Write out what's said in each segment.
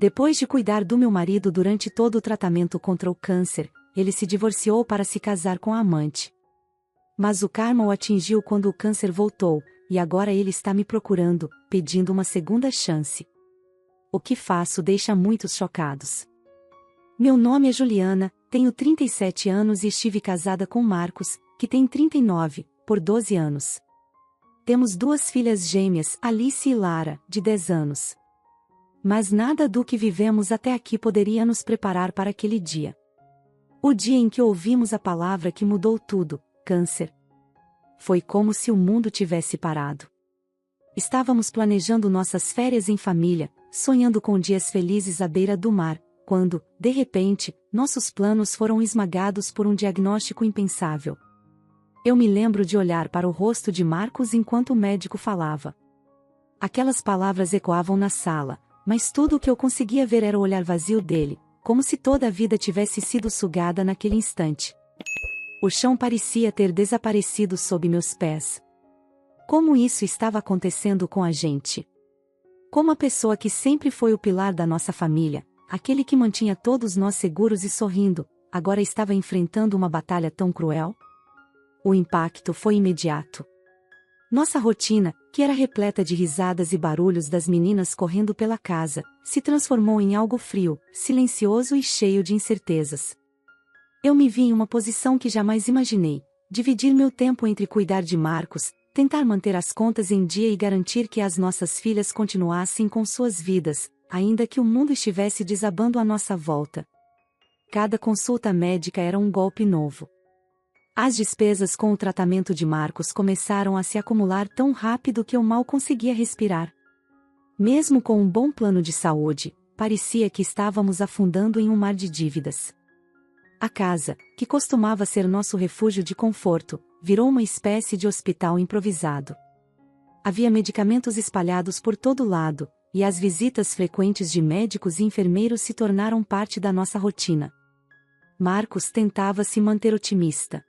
Depois de cuidar do meu marido durante todo o tratamento contra o câncer, ele se divorciou para se casar com a amante. Mas o karma o atingiu quando o câncer voltou, e agora ele está me procurando, pedindo uma segunda chance. O que faço deixa muitos chocados. Meu nome é Juliana, tenho 37 anos e estive casada com Marcos, que tem 39, por 12 anos. Temos 2 filhas gêmeas, Alice e Lara, de 10 anos. Mas nada do que vivemos até aqui poderia nos preparar para aquele dia. O dia em que ouvimos a palavra que mudou tudo, câncer. Foi como se o mundo tivesse parado. Estávamos planejando nossas férias em família, sonhando com dias felizes à beira do mar, quando, de repente, nossos planos foram esmagados por um diagnóstico impensável. Eu me lembro de olhar para o rosto de Marcos enquanto o médico falava. Aquelas palavras ecoavam na sala, mas tudo o que eu conseguia ver era o olhar vazio dele, como se toda a vida tivesse sido sugada naquele instante. O chão parecia ter desaparecido sob meus pés. Como isso estava acontecendo com a gente? Como a pessoa que sempre foi o pilar da nossa família, aquele que mantinha todos nós seguros e sorrindo, agora estava enfrentando uma batalha tão cruel? O impacto foi imediato. Nossa rotina, que era repleta de risadas e barulhos das meninas correndo pela casa, se transformou em algo frio, silencioso e cheio de incertezas. Eu me vi em uma posição que jamais imaginei: dividir meu tempo entre cuidar de Marcos, tentar manter as contas em dia e garantir que as nossas filhas continuassem com suas vidas, ainda que o mundo estivesse desabando à nossa volta. Cada consulta médica era um golpe novo. As despesas com o tratamento de Marcos começaram a se acumular tão rápido que eu mal conseguia respirar. Mesmo com um bom plano de saúde, parecia que estávamos afundando em um mar de dívidas. A casa, que costumava ser nosso refúgio de conforto, virou uma espécie de hospital improvisado. Havia medicamentos espalhados por todo lado, e as visitas frequentes de médicos e enfermeiros se tornaram parte da nossa rotina. Marcos tentava se manter otimista.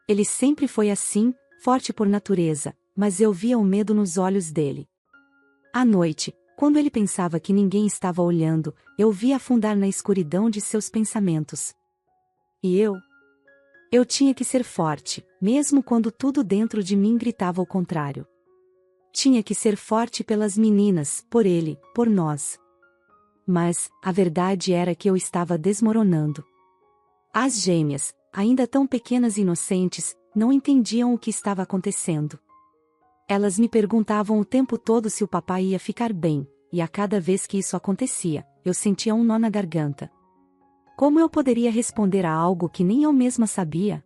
Ele sempre foi assim, forte por natureza, mas eu via o medo nos olhos dele. À noite, quando ele pensava que ninguém estava olhando, eu o via afundar na escuridão de seus pensamentos. E eu tinha que ser forte, mesmo quando tudo dentro de mim gritava o contrário. Tinha que ser forte pelas meninas, por ele, por nós. Mas, a verdade era que eu estava desmoronando. As gêmeas, ainda tão pequenas e inocentes, não entendiam o que estava acontecendo. Elas me perguntavam o tempo todo se o papai ia ficar bem, e a cada vez que isso acontecia, eu sentia um nó na garganta. Como eu poderia responder a algo que nem eu mesma sabia?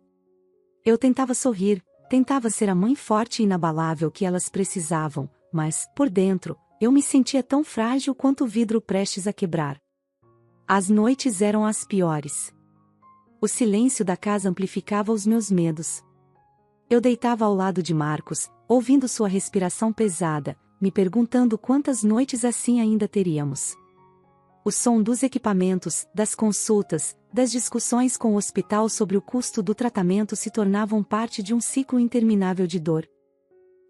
Eu tentava sorrir, tentava ser a mãe forte e inabalável que elas precisavam, mas, por dentro, eu me sentia tão frágil quanto o vidro prestes a quebrar. As noites eram as piores. O silêncio da casa amplificava os meus medos. Eu deitava ao lado de Marcos, ouvindo sua respiração pesada, me perguntando quantas noites assim ainda teríamos. O som dos equipamentos, das consultas, das discussões com o hospital sobre o custo do tratamento se tornavam parte de um ciclo interminável de dor.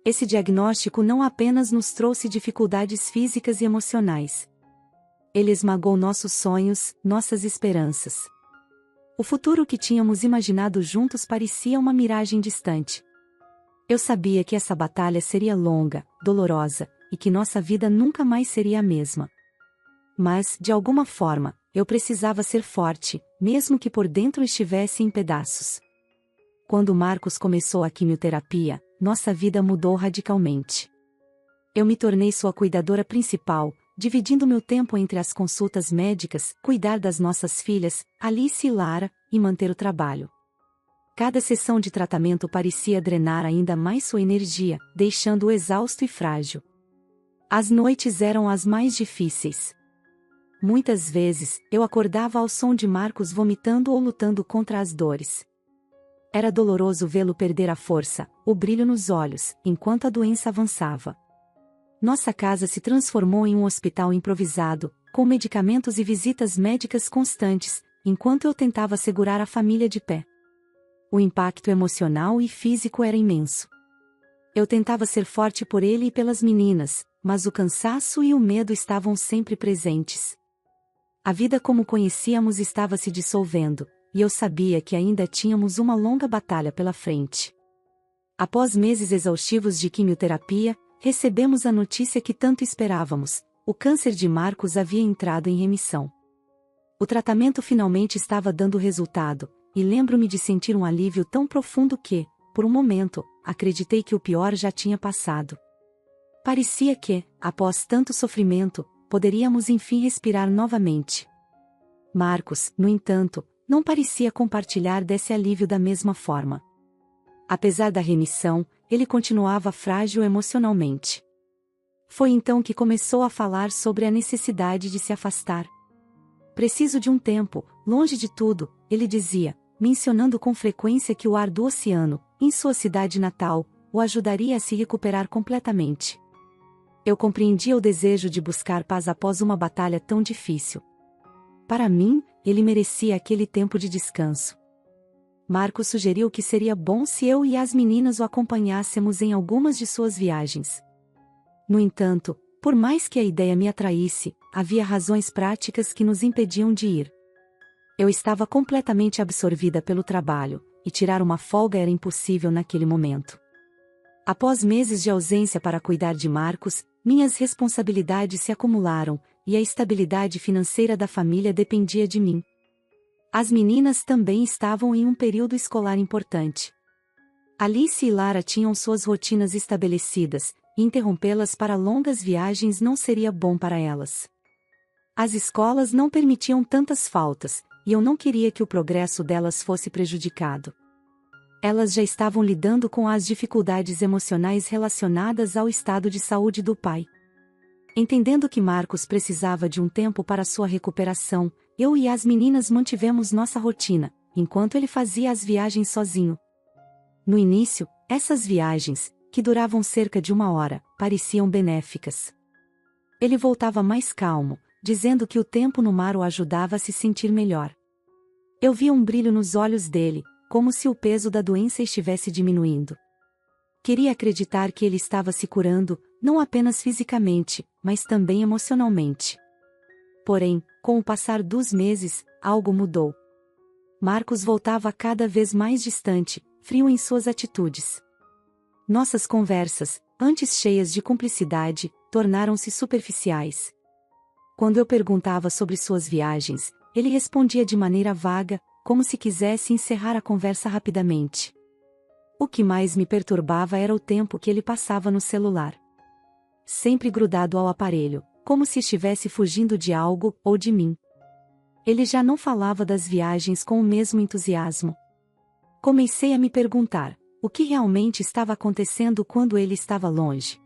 Esse diagnóstico não apenas nos trouxe dificuldades físicas e emocionais. Ele esmagou nossos sonhos, nossas esperanças. O futuro que tínhamos imaginado juntos parecia uma miragem distante. Eu sabia que essa batalha seria longa, dolorosa, e que nossa vida nunca mais seria a mesma. Mas, de alguma forma, eu precisava ser forte, mesmo que por dentro estivesse em pedaços. Quando Marcos começou a quimioterapia, nossa vida mudou radicalmente. Eu me tornei sua cuidadora principal, dividindo meu tempo entre as consultas médicas, cuidar das nossas filhas, Alice e Lara, e manter o trabalho. Cada sessão de tratamento parecia drenar ainda mais sua energia, deixando-o exausto e frágil. As noites eram as mais difíceis. Muitas vezes, eu acordava ao som de Marcos vomitando ou lutando contra as dores. Era doloroso vê-lo perder a força, o brilho nos olhos, enquanto a doença avançava. Nossa casa se transformou em um hospital improvisado, com medicamentos e visitas médicas constantes, enquanto eu tentava segurar a família de pé. O impacto emocional e físico era imenso. Eu tentava ser forte por ele e pelas meninas, mas o cansaço e o medo estavam sempre presentes. A vida como conhecíamos estava se dissolvendo, e eu sabia que ainda tínhamos uma longa batalha pela frente. Após meses exaustivos de quimioterapia, recebemos a notícia que tanto esperávamos: o câncer de Marcos havia entrado em remissão. O tratamento finalmente estava dando resultado, e lembro-me de sentir um alívio tão profundo que, por um momento, acreditei que o pior já tinha passado. Parecia que, após tanto sofrimento, poderíamos enfim respirar novamente. Marcos, no entanto, não parecia compartilhar desse alívio da mesma forma. Apesar da remissão, ele continuava frágil emocionalmente. Foi então que começou a falar sobre a necessidade de se afastar. Preciso de um tempo, longe de tudo, ele dizia, mencionando com frequência que o ar do oceano, em sua cidade natal, o ajudaria a se recuperar completamente. Eu compreendia o desejo de buscar paz após uma batalha tão difícil. Para mim, ele merecia aquele tempo de descanso. Marcos sugeriu que seria bom se eu e as meninas o acompanhássemos em algumas de suas viagens. No entanto, por mais que a ideia me atraísse, havia razões práticas que nos impediam de ir. Eu estava completamente absorvida pelo trabalho, e tirar uma folga era impossível naquele momento. Após meses de ausência para cuidar de Marcos, minhas responsabilidades se acumularam, e a estabilidade financeira da família dependia de mim. As meninas também estavam em um período escolar importante. Alice e Lara tinham suas rotinas estabelecidas, e interrompê-las para longas viagens não seria bom para elas. As escolas não permitiam tantas faltas, e eu não queria que o progresso delas fosse prejudicado. Elas já estavam lidando com as dificuldades emocionais relacionadas ao estado de saúde do pai. Entendendo que Marcos precisava de um tempo para sua recuperação, eu e as meninas mantivemos nossa rotina, enquanto ele fazia as viagens sozinho. No início, essas viagens, que duravam cerca de 1 hora, pareciam benéficas. Ele voltava mais calmo, dizendo que o tempo no mar o ajudava a se sentir melhor. Eu via um brilho nos olhos dele, como se o peso da doença estivesse diminuindo. Queria acreditar que ele estava se curando, não apenas fisicamente, mas também emocionalmente. Porém, com o passar dos meses, algo mudou. Marcos voltava cada vez mais distante, frio em suas atitudes. Nossas conversas, antes cheias de cumplicidade, tornaram-se superficiais. Quando eu perguntava sobre suas viagens, ele respondia de maneira vaga, como se quisesse encerrar a conversa rapidamente. O que mais me perturbava era o tempo que ele passava no celular. Sempre grudado ao aparelho, como se estivesse fugindo de algo ou de mim. Ele já não falava das viagens com o mesmo entusiasmo. Comecei a me perguntar, o que realmente estava acontecendo quando ele estava longe?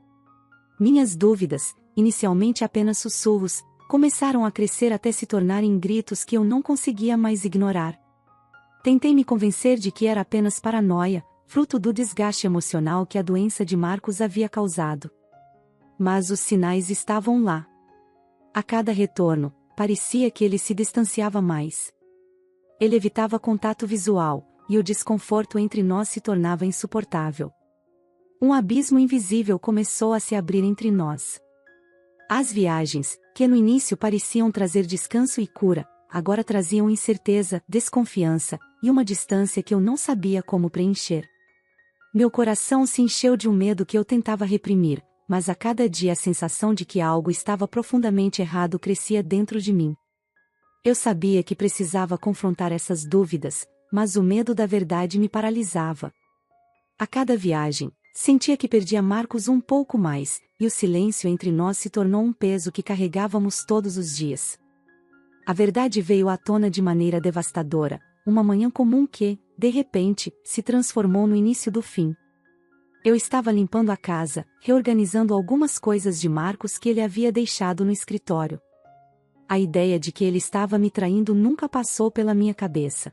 Minhas dúvidas, inicialmente apenas sussurros, começaram a crescer até se tornarem gritos que eu não conseguia mais ignorar. Tentei me convencer de que era apenas paranoia, fruto do desgaste emocional que a doença de Marcos havia causado. Mas os sinais estavam lá. A cada retorno, parecia que ele se distanciava mais. Ele evitava contato visual, e o desconforto entre nós se tornava insuportável. Um abismo invisível começou a se abrir entre nós. As viagens, que no início pareciam trazer descanso e cura, agora traziam incerteza, desconfiança, e uma distância que eu não sabia como preencher. Meu coração se encheu de um medo que eu tentava reprimir, mas a cada dia a sensação de que algo estava profundamente errado crescia dentro de mim. Eu sabia que precisava confrontar essas dúvidas, mas o medo da verdade me paralisava. A cada viagem, sentia que perdia Marcos um pouco mais, e o silêncio entre nós se tornou um peso que carregávamos todos os dias. A verdade veio à tona de maneira devastadora, uma manhã comum que, de repente, se transformou no início do fim. Eu estava limpando a casa, reorganizando algumas coisas de Marcos que ele havia deixado no escritório. A ideia de que ele estava me traindo nunca passou pela minha cabeça.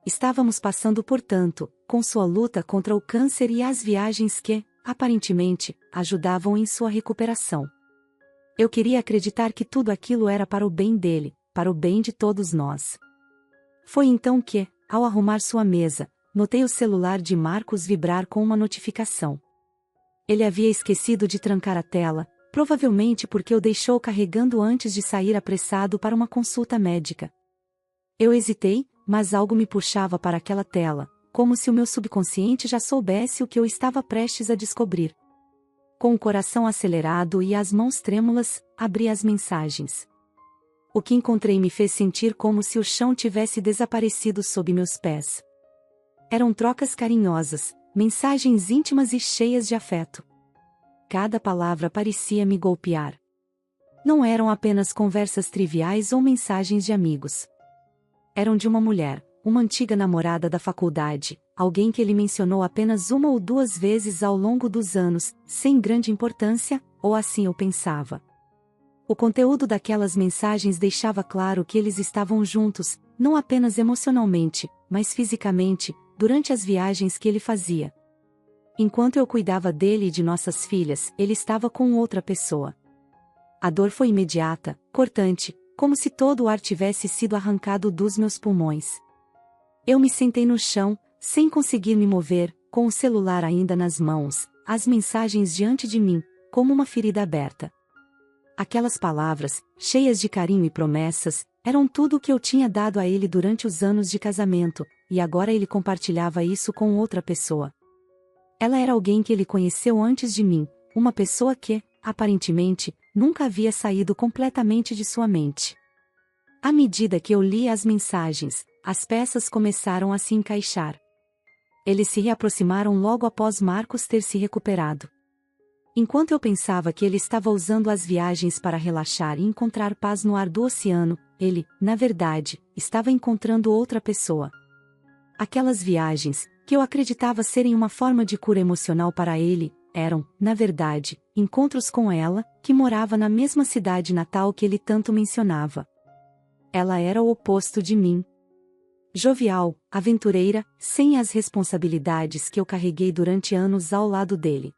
Estávamos passando por tanto, com sua luta contra o câncer e as viagens que, aparentemente, ajudavam em sua recuperação. Eu queria acreditar que tudo aquilo era para o bem dele, para o bem de todos nós. Foi então que, ao arrumar sua mesa, notei o celular de Marcos vibrar com uma notificação. Ele havia esquecido de trancar a tela, provavelmente porque o deixou carregando antes de sair apressado para uma consulta médica. Eu hesitei, mas algo me puxava para aquela tela, como se o meu subconsciente já soubesse o que eu estava prestes a descobrir. Com o coração acelerado e as mãos trêmulas, abri as mensagens. O que encontrei me fez sentir como se o chão tivesse desaparecido sob meus pés. Eram trocas carinhosas, mensagens íntimas e cheias de afeto. Cada palavra parecia me golpear. Não eram apenas conversas triviais ou mensagens de amigos. Eram de uma mulher, uma antiga namorada da faculdade, alguém que ele mencionou apenas uma ou duas vezes ao longo dos anos, sem grande importância, ou assim eu pensava. O conteúdo daquelas mensagens deixava claro que eles estavam juntos, não apenas emocionalmente, mas fisicamente, durante as viagens que ele fazia. Enquanto eu cuidava dele e de nossas filhas, ele estava com outra pessoa. A dor foi imediata, cortante, como se todo o ar tivesse sido arrancado dos meus pulmões. Eu me sentei no chão, sem conseguir me mover, com o celular ainda nas mãos, as mensagens diante de mim, como uma ferida aberta. Aquelas palavras, cheias de carinho e promessas, eram tudo o que eu tinha dado a ele durante os anos de casamento, e agora ele compartilhava isso com outra pessoa. Ela era alguém que ele conheceu antes de mim, uma pessoa que, aparentemente, nunca havia saído completamente de sua mente. À medida que eu lia as mensagens, as peças começaram a se encaixar. Eles se reaproximaram logo após Marcos ter se recuperado. Enquanto eu pensava que ele estava usando as viagens para relaxar e encontrar paz no ar do oceano, ele, na verdade, estava encontrando outra pessoa. Aquelas viagens, que eu acreditava serem uma forma de cura emocional para ele, eram, na verdade, encontros com ela, que morava na mesma cidade natal que ele tanto mencionava. Ela era o oposto de mim. Jovial, aventureira, sem as responsabilidades que eu carreguei durante anos ao lado dele.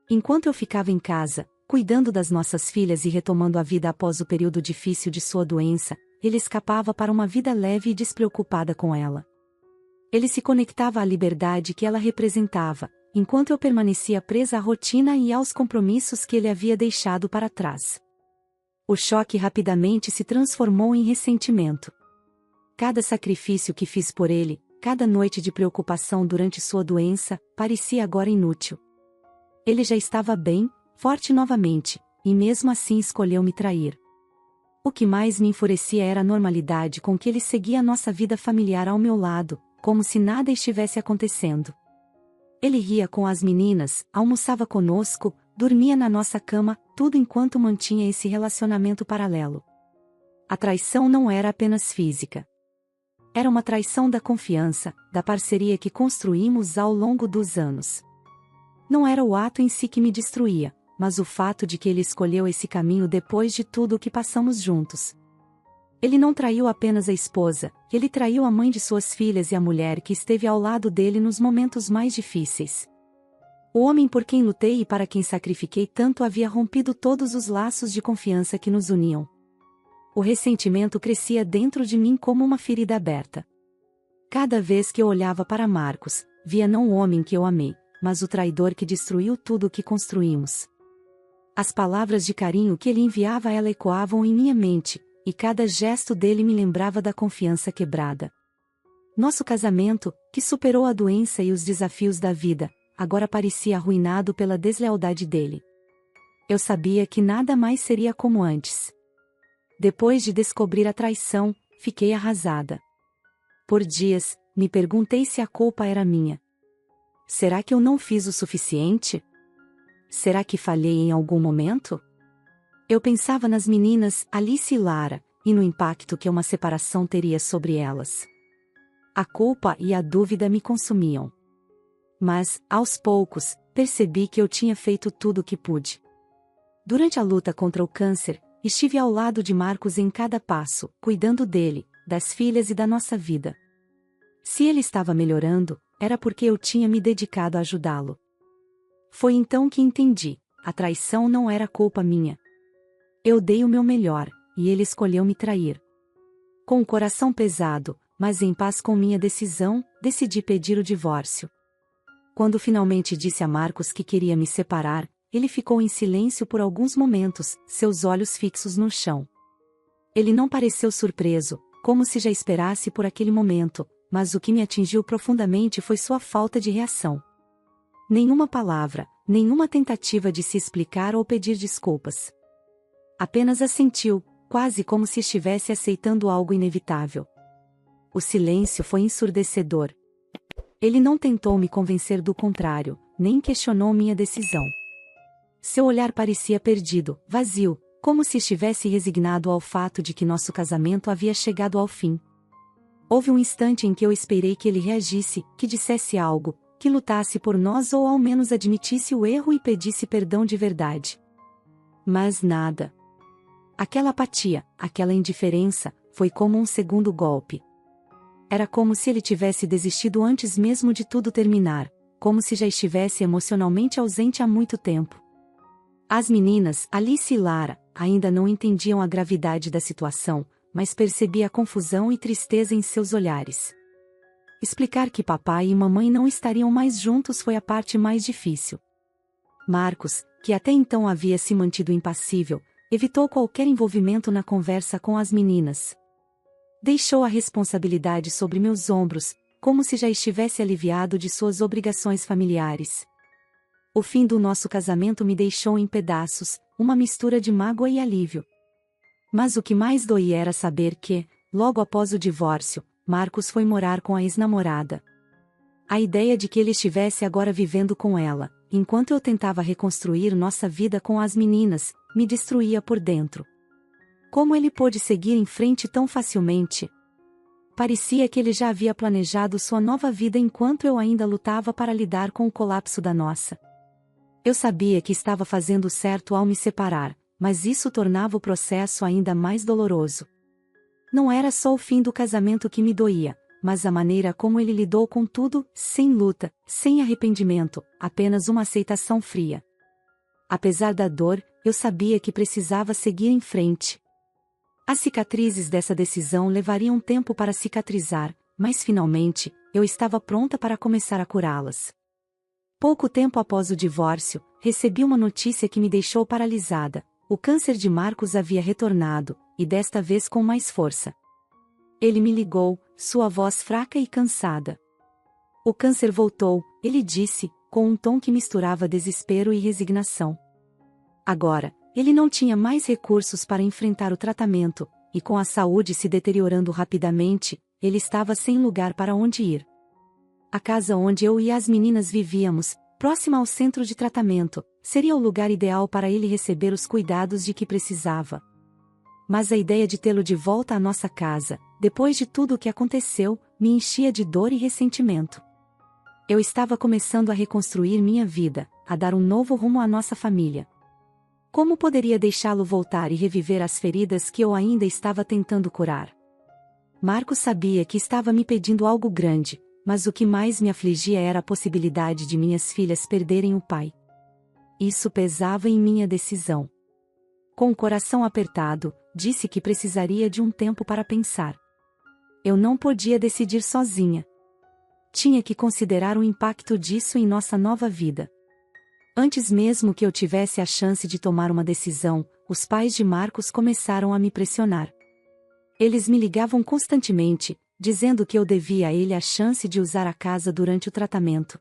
Enquanto eu ficava em casa, cuidando das nossas filhas e retomando a vida após o período difícil de sua doença, ele escapava para uma vida leve e despreocupada com ela. Ele se conectava à liberdade que ela representava, enquanto eu permanecia presa à rotina e aos compromissos que ele havia deixado para trás. O choque rapidamente se transformou em ressentimento. Cada sacrifício que fiz por ele, cada noite de preocupação durante sua doença, parecia agora inútil. Ele já estava bem, forte novamente, e mesmo assim escolheu me trair. O que mais me enfurecia era a normalidade com que ele seguia a nossa vida familiar ao meu lado, como se nada estivesse acontecendo. Ele ria com as meninas, almoçava conosco, dormia na nossa cama, tudo enquanto mantinha esse relacionamento paralelo. A traição não era apenas física. Era uma traição da confiança, da parceria que construímos ao longo dos anos. Não era o ato em si que me destruía, mas o fato de que ele escolheu esse caminho depois de tudo o que passamos juntos. Ele não traiu apenas a esposa, ele traiu a mãe de suas filhas e a mulher que esteve ao lado dele nos momentos mais difíceis. O homem por quem lutei e para quem sacrifiquei tanto havia rompido todos os laços de confiança que nos uniam. O ressentimento crescia dentro de mim como uma ferida aberta. Cada vez que eu olhava para Marcos, via não o homem que eu amei, mas o traidor que destruiu tudo o que construímos. As palavras de carinho que ele enviava a ela ecoavam em minha mente, e cada gesto dele me lembrava da confiança quebrada. Nosso casamento, que superou a doença e os desafios da vida, agora parecia arruinado pela deslealdade dele. Eu sabia que nada mais seria como antes. Depois de descobrir a traição, fiquei arrasada. Por dias, me perguntei se a culpa era minha. Será que eu não fiz o suficiente? Será que falhei em algum momento? Eu pensava nas meninas, Alice e Lara, e no impacto que uma separação teria sobre elas. A culpa e a dúvida me consumiam. Mas, aos poucos, percebi que eu tinha feito tudo o que pude. Durante a luta contra o câncer, estive ao lado de Marcos em cada passo, cuidando dele, das filhas e da nossa vida. Se ele estava melhorando, era porque eu tinha me dedicado a ajudá-lo. Foi então que entendi, a traição não era culpa minha. Eu dei o meu melhor, e ele escolheu me trair. Com o coração pesado, mas em paz com minha decisão, decidi pedir o divórcio. Quando finalmente disse a Marcos que queria me separar, ele ficou em silêncio por alguns momentos, seus olhos fixos no chão. Ele não pareceu surpreso, como se já esperasse por aquele momento, mas o que me atingiu profundamente foi sua falta de reação. Nenhuma palavra, nenhuma tentativa de se explicar ou pedir desculpas. Apenas assentiu, quase como se estivesse aceitando algo inevitável. O silêncio foi ensurdecedor. Ele não tentou me convencer do contrário, nem questionou minha decisão. Seu olhar parecia perdido, vazio, como se estivesse resignado ao fato de que nosso casamento havia chegado ao fim. Houve um instante em que eu esperei que ele reagisse, que dissesse algo, que lutasse por nós ou ao menos admitisse o erro e pedisse perdão de verdade. Mas nada. Aquela apatia, aquela indiferença, foi como um segundo golpe. Era como se ele tivesse desistido antes mesmo de tudo terminar, como se já estivesse emocionalmente ausente há muito tempo. As meninas, Alice e Lara, ainda não entendiam a gravidade da situação, mas percebi a confusão e tristeza em seus olhares. Explicar que papai e mamãe não estariam mais juntos foi a parte mais difícil. Marcos, que até então havia se mantido impassível, evitou qualquer envolvimento na conversa com as meninas. Deixou a responsabilidade sobre meus ombros, como se já estivesse aliviado de suas obrigações familiares. O fim do nosso casamento me deixou em pedaços, uma mistura de mágoa e alívio. Mas o que mais doía era saber que, logo após o divórcio, Marcos foi morar com a ex-namorada. A ideia de que ele estivesse agora vivendo com ela, enquanto eu tentava reconstruir nossa vida com as meninas, me destruía por dentro. Como ele pôde seguir em frente tão facilmente? Parecia que ele já havia planejado sua nova vida enquanto eu ainda lutava para lidar com o colapso da nossa. Eu sabia que estava fazendo certo ao me separar, mas isso tornava o processo ainda mais doloroso. Não era só o fim do casamento que me doía, mas a maneira como ele lidou com tudo, sem luta, sem arrependimento, apenas uma aceitação fria. Apesar da dor, eu sabia que precisava seguir em frente. As cicatrizes dessa decisão levariam tempo para cicatrizar, mas finalmente, eu estava pronta para começar a curá-las. Pouco tempo após o divórcio, recebi uma notícia que me deixou paralisada. O câncer de Marcos havia retornado, e desta vez com mais força. Ele me ligou, sua voz fraca e cansada. O câncer voltou, ele disse, com um tom que misturava desespero e resignação. Agora, ele não tinha mais recursos para enfrentar o tratamento, e com a saúde se deteriorando rapidamente, ele estava sem lugar para onde ir. A casa onde eu e as meninas vivíamos, próxima ao centro de tratamento, seria o lugar ideal para ele receber os cuidados de que precisava. Mas a ideia de tê-lo de volta à nossa casa, depois de tudo o que aconteceu, me enchia de dor e ressentimento. Eu estava começando a reconstruir minha vida, a dar um novo rumo à nossa família. Como poderia deixá-lo voltar e reviver as feridas que eu ainda estava tentando curar? Marcos sabia que estava me pedindo algo grande, mas o que mais me afligia era a possibilidade de minhas filhas perderem o pai. Isso pesava em minha decisão. Com o coração apertado, disse que precisaria de um tempo para pensar. Eu não podia decidir sozinha. Tinha que considerar o impacto disso em nossa nova vida. Antes mesmo que eu tivesse a chance de tomar uma decisão, os pais de Marcos começaram a me pressionar. Eles me ligavam constantemente, dizendo que eu devia a ele a chance de usar a casa durante o tratamento.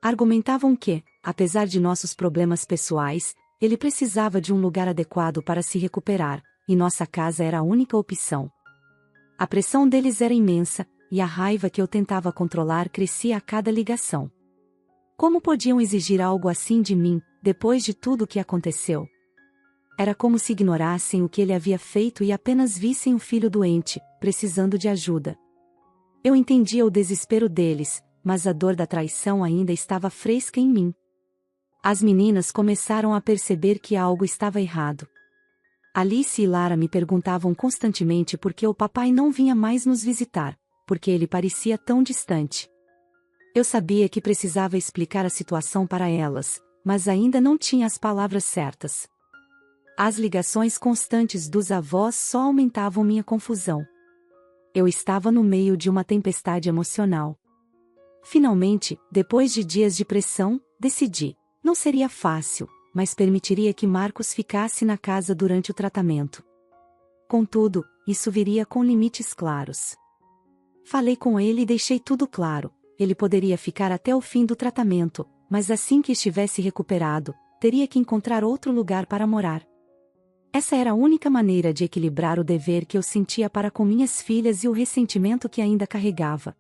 Argumentavam que, apesar de nossos problemas pessoais, ele precisava de um lugar adequado para se recuperar, e nossa casa era a única opção. A pressão deles era imensa, e a raiva que eu tentava controlar crescia a cada ligação. Como podiam exigir algo assim de mim, depois de tudo o que aconteceu? Era como se ignorassem o que ele havia feito e apenas vissem o filho doente, precisando de ajuda. Eu entendia o desespero deles, mas a dor da traição ainda estava fresca em mim. As meninas começaram a perceber que algo estava errado. Alice e Lara me perguntavam constantemente por que o papai não vinha mais nos visitar, porque ele parecia tão distante. Eu sabia que precisava explicar a situação para elas, mas ainda não tinha as palavras certas. As ligações constantes dos avós só aumentavam minha confusão. Eu estava no meio de uma tempestade emocional. Finalmente, depois de dias de pressão, decidi. Não seria fácil, mas permitiria que Marcos ficasse na casa durante o tratamento. Contudo, isso viria com limites claros. Falei com ele e deixei tudo claro. Ele poderia ficar até o fim do tratamento, mas assim que estivesse recuperado, teria que encontrar outro lugar para morar. Essa era a única maneira de equilibrar o dever que eu sentia para com minhas filhas e o ressentimento que ainda carregava.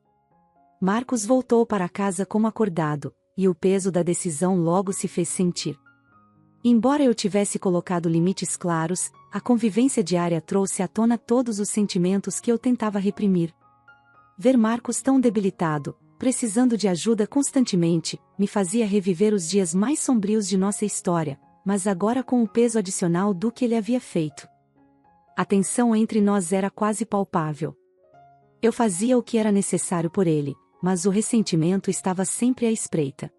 Marcos voltou para casa como acordado, e o peso da decisão logo se fez sentir. Embora eu tivesse colocado limites claros, a convivência diária trouxe à tona todos os sentimentos que eu tentava reprimir. Ver Marcos tão debilitado, precisando de ajuda constantemente, me fazia reviver os dias mais sombrios de nossa história, mas agora com o peso adicional do que ele havia feito. A tensão entre nós era quase palpável. Eu fazia o que era necessário por ele, mas o ressentimento estava sempre à espreita.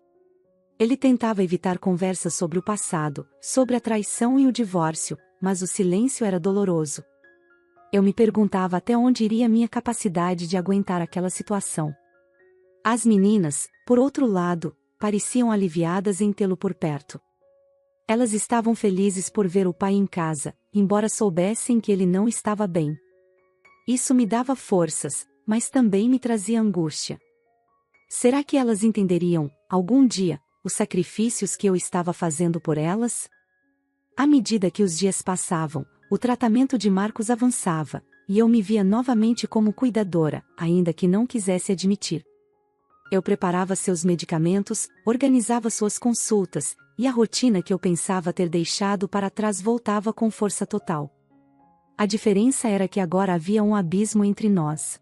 Ele tentava evitar conversas sobre o passado, sobre a traição e o divórcio, mas o silêncio era doloroso. Eu me perguntava até onde iria minha capacidade de aguentar aquela situação. As meninas, por outro lado, pareciam aliviadas em tê-lo por perto. Elas estavam felizes por ver o pai em casa, embora soubessem que ele não estava bem. Isso me dava forças, mas também me trazia angústia. Será que elas entenderiam, algum dia, os sacrifícios que eu estava fazendo por elas? À medida que os dias passavam, o tratamento de Marcos avançava, e eu me via novamente como cuidadora, ainda que não quisesse admitir. Eu preparava seus medicamentos, organizava suas consultas, e a rotina que eu pensava ter deixado para trás voltava com força total. A diferença era que agora havia um abismo entre nós.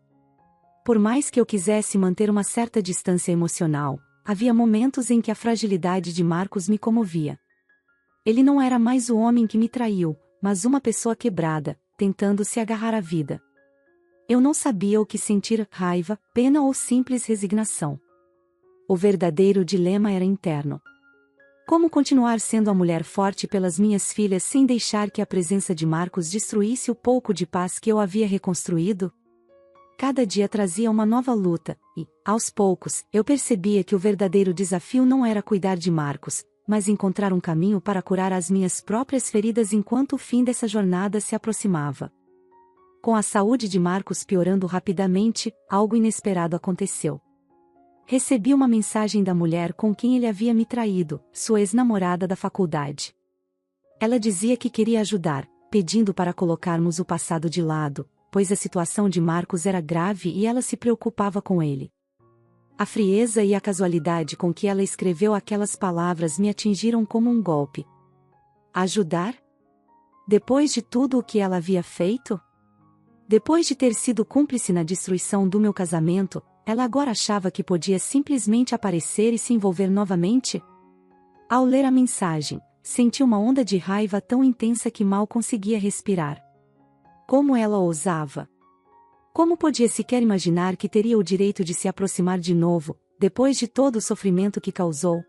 Por mais que eu quisesse manter uma certa distância emocional, havia momentos em que a fragilidade de Marcos me comovia. Ele não era mais o homem que me traiu, mas uma pessoa quebrada, tentando se agarrar à vida. Eu não sabia o que sentir: raiva, pena ou simples resignação. O verdadeiro dilema era interno. Como continuar sendo a mulher forte pelas minhas filhas sem deixar que a presença de Marcos destruísse o pouco de paz que eu havia reconstruído? Cada dia trazia uma nova luta, e, aos poucos, eu percebia que o verdadeiro desafio não era cuidar de Marcos, mas encontrar um caminho para curar as minhas próprias feridas enquanto o fim dessa jornada se aproximava. Com a saúde de Marcos piorando rapidamente, algo inesperado aconteceu. Recebi uma mensagem da mulher com quem ele havia me traído, sua ex-namorada da faculdade. Ela dizia que queria ajudar, pedindo para colocarmos o passado de lado, pois a situação de Marcos era grave e ela se preocupava com ele. A frieza e a casualidade com que ela escreveu aquelas palavras me atingiram como um golpe. Ajudar? Depois de tudo o que ela havia feito? Depois de ter sido cúmplice na destruição do meu casamento, ela agora achava que podia simplesmente aparecer e se envolver novamente? Ao ler a mensagem, senti uma onda de raiva tão intensa que mal conseguia respirar. Como ela ousava? Como podia sequer imaginar que teria o direito de se aproximar de novo, depois de todo o sofrimento que causou?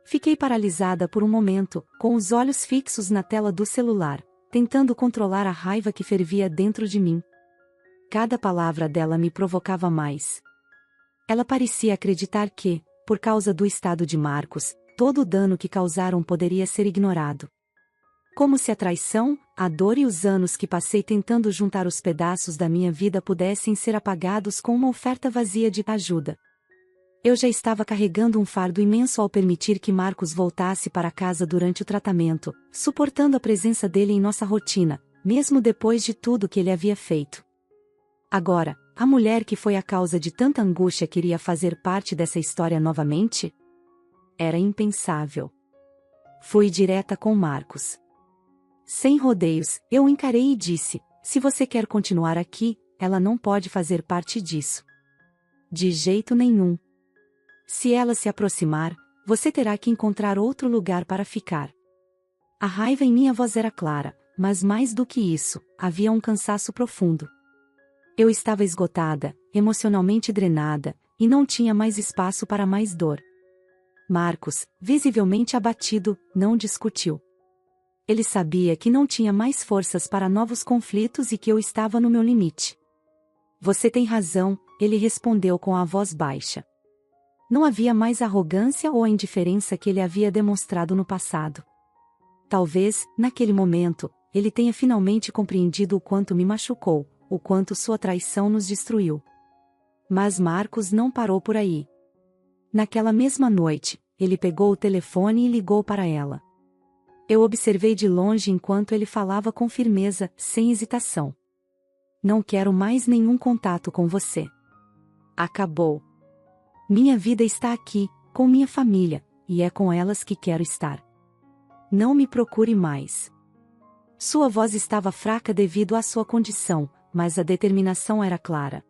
Fiquei paralisada por um momento, com os olhos fixos na tela do celular, tentando controlar a raiva que fervia dentro de mim. Cada palavra dela me provocava mais. Ela parecia acreditar que, por causa do estado de Marcos, todo o dano que causaram poderia ser ignorado. Como se a traição, a dor e os anos que passei tentando juntar os pedaços da minha vida pudessem ser apagados com uma oferta vazia de ajuda. Eu já estava carregando um fardo imenso ao permitir que Marcos voltasse para casa durante o tratamento, suportando a presença dele em nossa rotina, mesmo depois de tudo que ele havia feito. Agora, a mulher que foi a causa de tanta angústia queria fazer parte dessa história novamente? Era impensável. Fui direta com Marcos. Sem rodeios, eu o encarei e disse: se você quer continuar aqui, ela não pode fazer parte disso. De jeito nenhum. Se ela se aproximar, você terá que encontrar outro lugar para ficar. A raiva em minha voz era clara, mas mais do que isso, havia um cansaço profundo. Eu estava esgotada, emocionalmente drenada, e não tinha mais espaço para mais dor. Marcos, visivelmente abatido, não discutiu. Ele sabia que não tinha mais forças para novos conflitos e que eu estava no meu limite. Você tem razão, ele respondeu com a voz baixa. Não havia mais arrogância ou a indiferença que ele havia demonstrado no passado. Talvez, naquele momento, ele tenha finalmente compreendido o quanto me machucou, o quanto sua traição nos destruiu. Mas Marcos não parou por aí. Naquela mesma noite, ele pegou o telefone e ligou para ela. Eu observei de longe enquanto ele falava com firmeza, sem hesitação. Não quero mais nenhum contato com você. Acabou. Minha vida está aqui, com minha família, e é com elas que quero estar. Não me procure mais. Sua voz estava fraca devido à sua condição, mas a determinação era clara.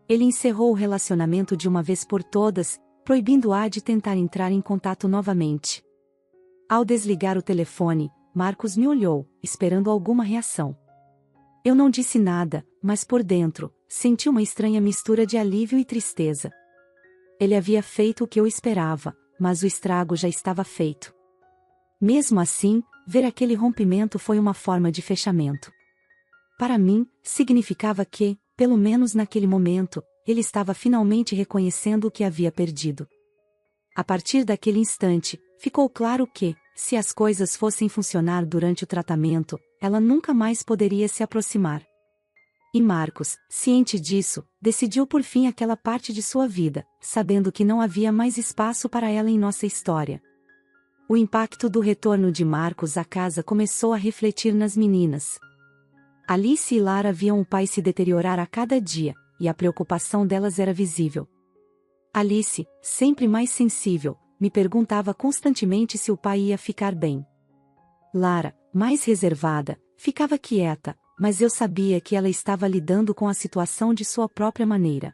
Ele encerrou o relacionamento de uma vez por todas, proibindo-a de tentar entrar em contato novamente. Ao desligar o telefone, Marcos me olhou, esperando alguma reação. Eu não disse nada, mas por dentro, senti uma estranha mistura de alívio e tristeza. Ele havia feito o que eu esperava, mas o estrago já estava feito. Mesmo assim, ver aquele rompimento foi uma forma de fechamento. Para mim, significava que, pelo menos naquele momento, ele estava finalmente reconhecendo o que havia perdido. A partir daquele instante, ficou claro que, se as coisas fossem funcionar durante o tratamento, ela nunca mais poderia se aproximar. E Marcos, ciente disso, decidiu por fim aquela parte de sua vida, sabendo que não havia mais espaço para ela em nossa história. O impacto do retorno de Marcos à casa começou a refletir nas meninas. Alice e Lara viam o pai se deteriorar a cada dia, e a preocupação delas era visível. Alice, sempre mais sensível, me perguntava constantemente se o pai ia ficar bem. Lara, mais reservada, ficava quieta, mas eu sabia que ela estava lidando com a situação de sua própria maneira.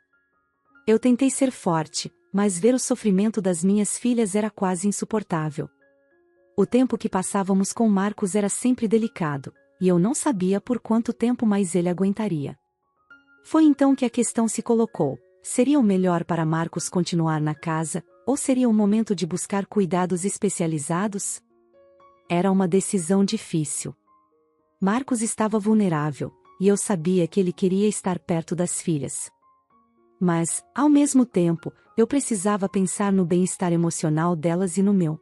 Eu tentei ser forte, mas ver o sofrimento das minhas filhas era quase insuportável. O tempo que passávamos com Marcos era sempre delicado, e eu não sabia por quanto tempo mais ele aguentaria. Foi então que a questão se colocou: seria o melhor para Marcos continuar na casa, ou seria o momento de buscar cuidados especializados? Era uma decisão difícil. Marcos estava vulnerável, e eu sabia que ele queria estar perto das filhas. Mas, ao mesmo tempo, eu precisava pensar no bem-estar emocional delas e no meu.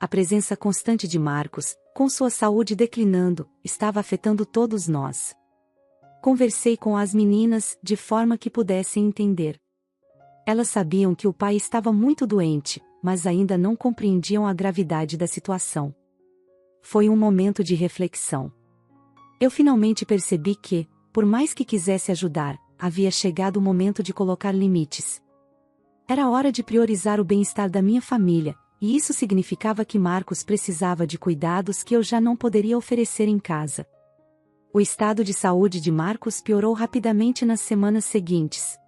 A presença constante de Marcos, com sua saúde declinando, estava afetando todos nós. Conversei com as meninas, de forma que pudessem entender. Elas sabiam que o pai estava muito doente, mas ainda não compreendiam a gravidade da situação. Foi um momento de reflexão. Eu finalmente percebi que, por mais que quisesse ajudar, havia chegado o momento de colocar limites. Era hora de priorizar o bem-estar da minha família, e isso significava que Marcos precisava de cuidados que eu já não poderia oferecer em casa. O estado de saúde de Marcos piorou rapidamente nas semanas seguintes.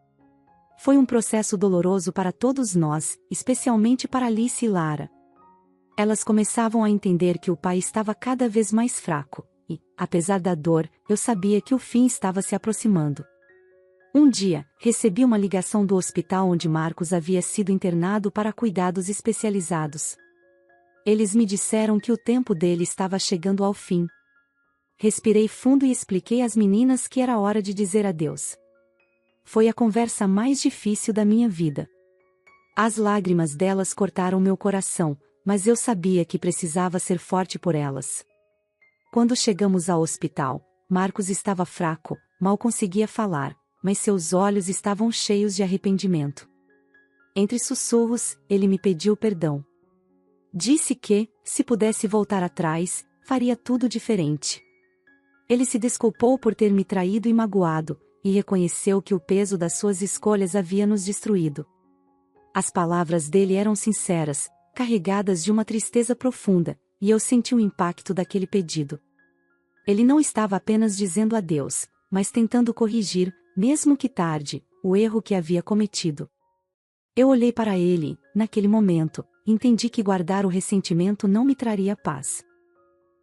Foi um processo doloroso para todos nós, especialmente para Alice e Lara. Elas começavam a entender que o pai estava cada vez mais fraco, e, apesar da dor, eu sabia que o fim estava se aproximando. Um dia, recebi uma ligação do hospital onde Marcos havia sido internado para cuidados especializados. Eles me disseram que o tempo dele estava chegando ao fim. Respirei fundo e expliquei às meninas que era hora de dizer adeus. Foi a conversa mais difícil da minha vida. As lágrimas delas cortaram meu coração, mas eu sabia que precisava ser forte por elas. Quando chegamos ao hospital, Marcos estava fraco, mal conseguia falar, mas seus olhos estavam cheios de arrependimento. Entre sussurros, ele me pediu perdão. Disse que, se pudesse voltar atrás, faria tudo diferente. Ele se desculpou por ter me traído e magoado, e reconheceu que o peso das suas escolhas havia nos destruído. As palavras dele eram sinceras, carregadas de uma tristeza profunda, e eu senti o impacto daquele pedido. Ele não estava apenas dizendo adeus, mas tentando corrigir, mesmo que tarde, o erro que havia cometido. Eu olhei para ele, naquele momento, e entendi que guardar o ressentimento não me traria paz.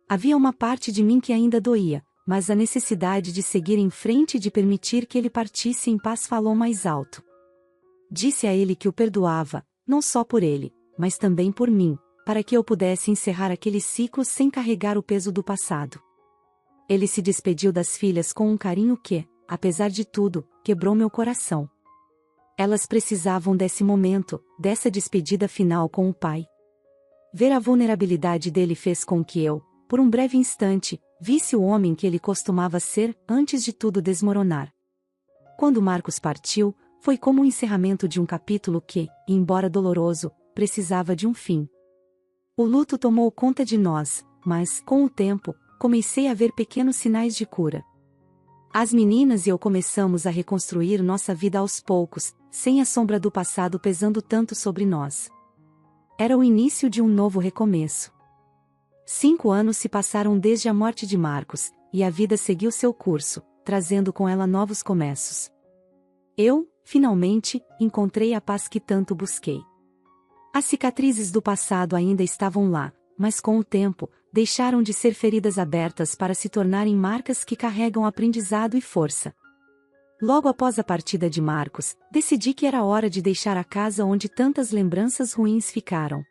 Havia uma parte de mim que ainda doía, mas a necessidade de seguir em frente e de permitir que ele partisse em paz falou mais alto. Disse a ele que o perdoava, não só por ele, mas também por mim, para que eu pudesse encerrar aquele ciclo sem carregar o peso do passado. Ele se despediu das filhas com um carinho que, apesar de tudo, quebrou meu coração. Elas precisavam desse momento, dessa despedida final com o pai. ver a vulnerabilidade dele fez com que eu, por um breve instante, visse o homem que ele costumava ser antes de tudo desmoronar. Quando Marcos partiu, foi como o encerramento de um capítulo que, embora doloroso, precisava de um fim. O luto tomou conta de nós, mas, com o tempo, comecei a ver pequenos sinais de cura. As meninas e eu começamos a reconstruir nossa vida aos poucos, sem a sombra do passado pesando tanto sobre nós. Era o início de um novo recomeço. 5 anos se passaram desde a morte de Marcos, e a vida seguiu seu curso, trazendo com ela novos começos. Eu, finalmente, encontrei a paz que tanto busquei. As cicatrizes do passado ainda estavam lá, mas com o tempo, deixaram de ser feridas abertas para se tornarem marcas que carregam aprendizado e força. Logo após a partida de Marcos, decidi que era hora de deixar a casa onde tantas lembranças ruins ficaram.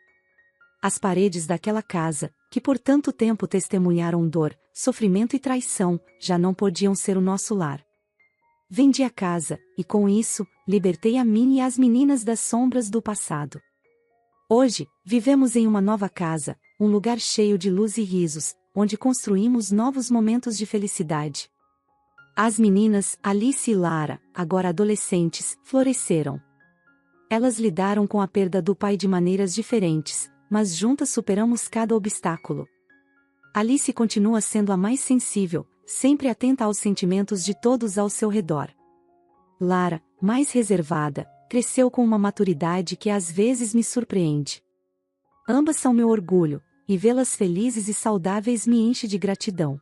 As paredes daquela casa, que por tanto tempo testemunharam dor, sofrimento e traição, já não podiam ser o nosso lar. Vendi a casa, e com isso, libertei a mim e as meninas das sombras do passado. Hoje, vivemos em uma nova casa, um lugar cheio de luz e risos, onde construímos novos momentos de felicidade. As meninas, Alice e Lara, agora adolescentes, floresceram. Elas lidaram com a perda do pai de maneiras diferentes, mas juntas superamos cada obstáculo. Alice continua sendo a mais sensível, sempre atenta aos sentimentos de todos ao seu redor. Lara, mais reservada, cresceu com uma maturidade que às vezes me surpreende. Ambas são meu orgulho, e vê-las felizes e saudáveis me enche de gratidão.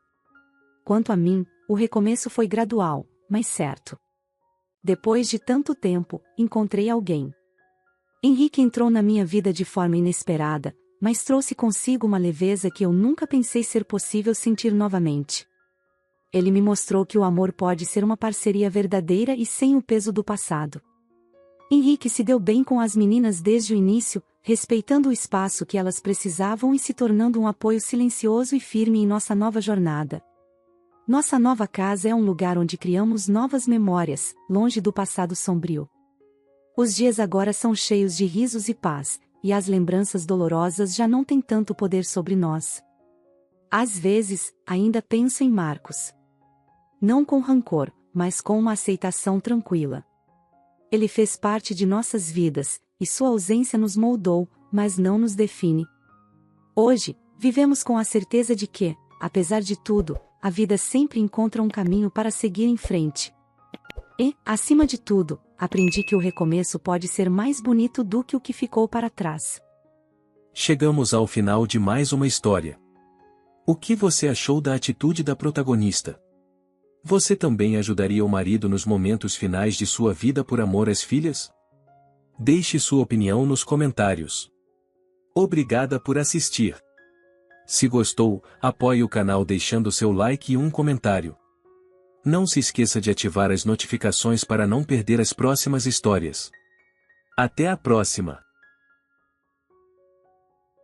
Quanto a mim, o recomeço foi gradual, mas certo. Depois de tanto tempo, encontrei alguém. Henrique entrou na minha vida de forma inesperada, mas trouxe consigo uma leveza que eu nunca pensei ser possível sentir novamente. Ele me mostrou que o amor pode ser uma parceria verdadeira e sem o peso do passado. Henrique se deu bem com as meninas desde o início, respeitando o espaço que elas precisavam e se tornando um apoio silencioso e firme em nossa nova jornada. Nossa nova casa é um lugar onde criamos novas memórias, longe do passado sombrio. Os dias agora são cheios de risos e paz, e as lembranças dolorosas já não têm tanto poder sobre nós. Às vezes, ainda penso em Marcos. Não com rancor, mas com uma aceitação tranquila. Ele fez parte de nossas vidas, e sua ausência nos moldou, mas não nos define. Hoje, vivemos com a certeza de que, apesar de tudo, a vida sempre encontra um caminho para seguir em frente. E, acima de tudo, aprendi que o recomeço pode ser mais bonito do que o que ficou para trás. Chegamos ao final de mais uma história. O que você achou da atitude da protagonista? Você também ajudaria o marido nos momentos finais de sua vida por amor às filhas? Deixe sua opinião nos comentários. Obrigada por assistir. Se gostou, apoie o canal deixando seu like e um comentário. Não se esqueça de ativar as notificações para não perder as próximas histórias. Até a próxima!